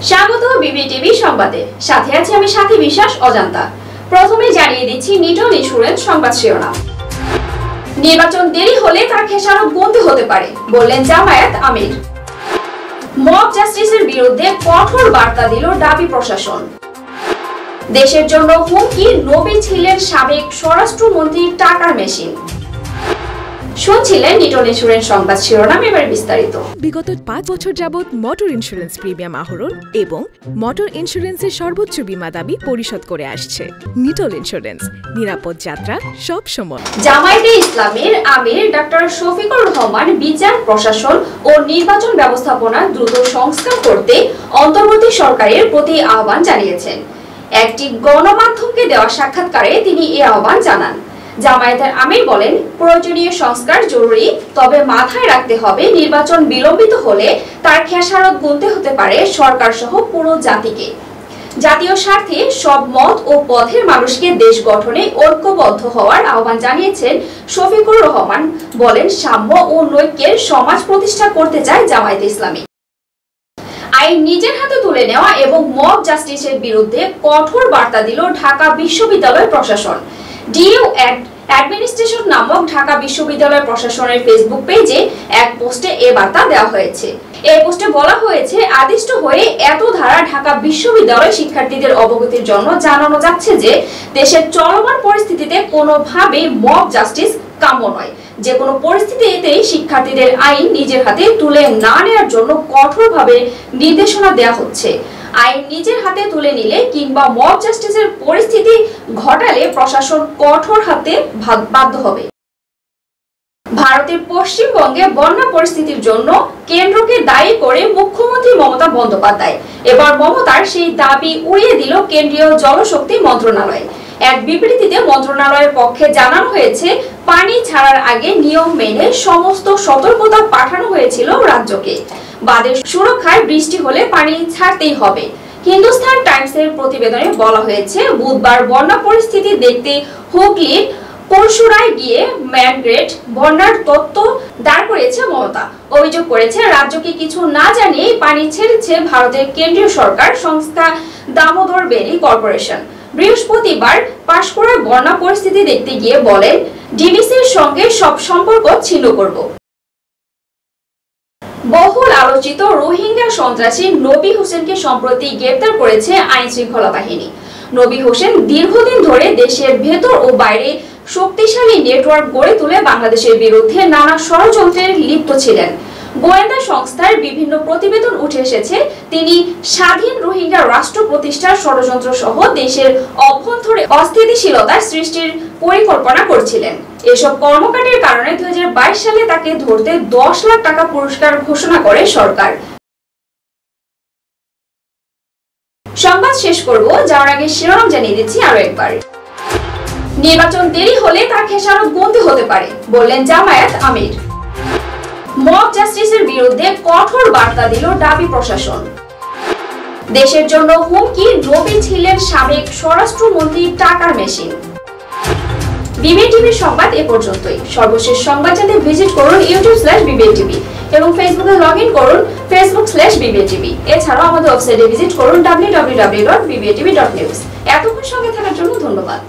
স্বাগত বিবিটিভি সংবাদে। সাথে আছি আমি সাথী বিশ্বাস অজান্তা। প্রথমে জানিয়ে দিচ্ছি নিটন ইন্স্যুরেন্স সংবাদ শিরোনাম। নির্বাচন দেরি হলে তার খেসারত গুনতে হতে পারে, বললেন জামায়াত আমির। মব জাস্টিসের বিরুদ্ধে কঠোর বার্তা দিল ডাবি প্রশাসন। দেশের জন্য হুমকি, নবী ছিলেন সাবেক স্বরাষ্ট্রমন্ত্রী টাকার মেশিন। শুনছিলেন নিটন ইন্স্যুরেন্স সংবাদ শিরোনাম, এবার বিস্তারিত। বিগত 5 বছর যাবৎ মোটর ইন্স্যুরেন্স প্রিমিয়াম আহরণ এবং মোটর ইন্স্যুরেন্সের সর্বোচ্চ বীমা দাবি পরিশোধ করে আসছে নিটল ইন্স্যুরেন্স। নিরাপদ যাত্রা সব সময়। জামায়াতে ইসলামের আমির ডক্টর শফিকুর রহমান বিচার, প্রশাসন ও নির্বাচন ব্যবস্থাপনা দ্রুত সংস্কার করতে অন্তর্বর্তী সরকারের প্রতি আহ্বান জানিয়েছেন। একটি গণমাধ্যমকে দেওয়া সাক্ষাৎকারে তিনি এই আহ্বান জানান। জামায়াতের আমির বলেন, প্রয়োজনীয় সংস্কার জরুরি, তবে মাথায় রাখতে হবে নির্বাচন বিলম্বিত হলে তার খেসারত গুনতে হতে পারে সরকার সহ পুরো জাতিকে। জাতীয় স্বার্থে সব মত ও পথের মানুষকে দেশ গঠনে ঐক্যবদ্ধ হওয়ার আহ্বান জানিয়েছেন শফিকুর রহমান। বলেন, সাম্য ও ঐক্যের সমাজ প্রতিষ্ঠা করতে চায় জামায়াত ইসলামী। আইন নিজের হাতে তুলে নেওয়া এবং মব জাস্টিসের বিরুদ্ধে কঠোর বার্তা দিল ঢাকা বিশ্ববিদ্যালয় প্রশাসন। ডিইউ অ্যাডমিনিস্ট্রেশন নামক ঢাকা বিশ্ববিদ্যালয় প্রশাসনের ফেসবুক পেজে এক পোস্টে এ বার্তা দেওয়া হয়েছে। এই পোস্টে বলা হয়েছে, আদিষ্ট হয়ে এত ধারা ঢাকা বিশ্ববিদ্যালয় শিক্ষার্থীদের অবগতির জন্য জানানো যাচ্ছে যে দেশের চলমান পরিস্থিতিতে কোনোভাবে মব জাস্টিস কাম্য নয়। যে কোনো পরিস্থিতিতেই শিক্ষার্থীদের আইন নিজের হাতে তুলে না নেওয়ার জন্য কঠোরভাবে নির্দেশনা দেওয়া হচ্ছে। আইন নিজের হাতে তুলে নিলে কিংবা মব জাস্টিসের পরিস্থিতি ঘটালে প্রশাসন কঠোর হাতে বাধ্য হবে। ভারতের পশ্চিমবঙ্গে বন্যা পরিস্থিতির জন্য কেন্দ্রকে দায়ী করে মুখ্যমন্ত্রী মমতা বন্দ্যোপাধ্যায় এবার মমতার সেই দাবি উড়িয়ে দিল কেন্দ্রীয় জলশক্তি মন্ত্রণালয়। এক বিবৃতিতে মন্ত্রণালয়ের পক্ষে জানানো হয়েছে, পানি ছাড়ার আগে নিয়ম মেনে সমস্ত সতর্কতা পাঠানো হয়েছিল রাজ্যকে। বাঁধের সুরক্ষায় বৃষ্টি হলে পানি ছাড়তেই হবে। হিন্দুস্তান টাইমসের প্রতিবেদনে বলা হয়েছে, বুধবার বন্যা পরিস্থিতি দেখতে হুগলির পরশুরায় গিয়ে ম্যানগ্রেট বন্যার তত্ত্ব দাঁড় করেছে মমতা। অভিযোগ করেছে, রাজ্যকে কিছু না জানিয়েই পানি ছেড়েছে ভারতের কেন্দ্রীয় সরকার সংস্থা দামোদর ভ্যালি কর্পোরেশন। বৃহস্পতিবার পাঁশকুড়ায় বন্যা পরিস্থিতি দেখতে গিয়ে বলেন, ডিবিসির সঙ্গে সব সম্পর্ক ছিন্ন করব। বহুল আলোচিত রোহিঙ্গা সন্ত্রাসী নবী হোসেনকে সম্প্রতি গ্রেপ্তার করেছে আইন শৃঙ্খলা বাহিনী। নবী হোসেন দীর্ঘদিন ধরে দেশের ভেতর ও বাইরে শক্তিশালী নেটওয়ার্ক গড়ে তুলে বাংলাদেশের বিরুদ্ধে নানা ষড়যন্ত্রে লিপ্ত ছিলেন। গোয়েন্দা সংস্থার বিভিন্ন প্রতিবেদন উঠে এসেছে, তিনি স্বাধীন রোহিঙ্গা রাষ্ট্র প্রতিষ্ঠার ষড়যন্ত্র সহ দেশের অভ্যন্তরে অস্থিতিশীলতা সৃষ্টির পরিকল্পনা করছিলেন। এসব কর্মকাণ্ডের কারণে 2022 সালে তাকে ধরতে 10 লাখ টাকা পুরস্কার ঘোষণা করে সরকার। সংবাদ শেষ করব, যাওয়ার আগে শিরোনাম জানিয়ে দিচ্ছি আরো একবার। নির্বাচন দেরি হলে তার খেসারত গুনতে হতে পারে, বললেন জামায়াত আমির। মব জাস্টিসের বিরুদ্ধে কঠোর বার্তা দিল ডাবি প্রশাসন। দেশের জন্য হুমকি, নবী ছিলেন সাবেক স্বরাষ্ট্রমন্ত্রী টাকার মেশিন। বিবিটিভি সংবাদ এ পর্যন্তই। সর্বশেষ সংবাদ জানতে ভিজিট করুন youtube/bbtv এবং ফেসবুকে লগ ইন করুন facebook/bbtv। এছাড়াও আমাদের ওয়েবসাইটে ভিজিট করুন www.bbtv.news। এতক্ষণ সঙ্গে থাকার জন্য ধন্যবাদ।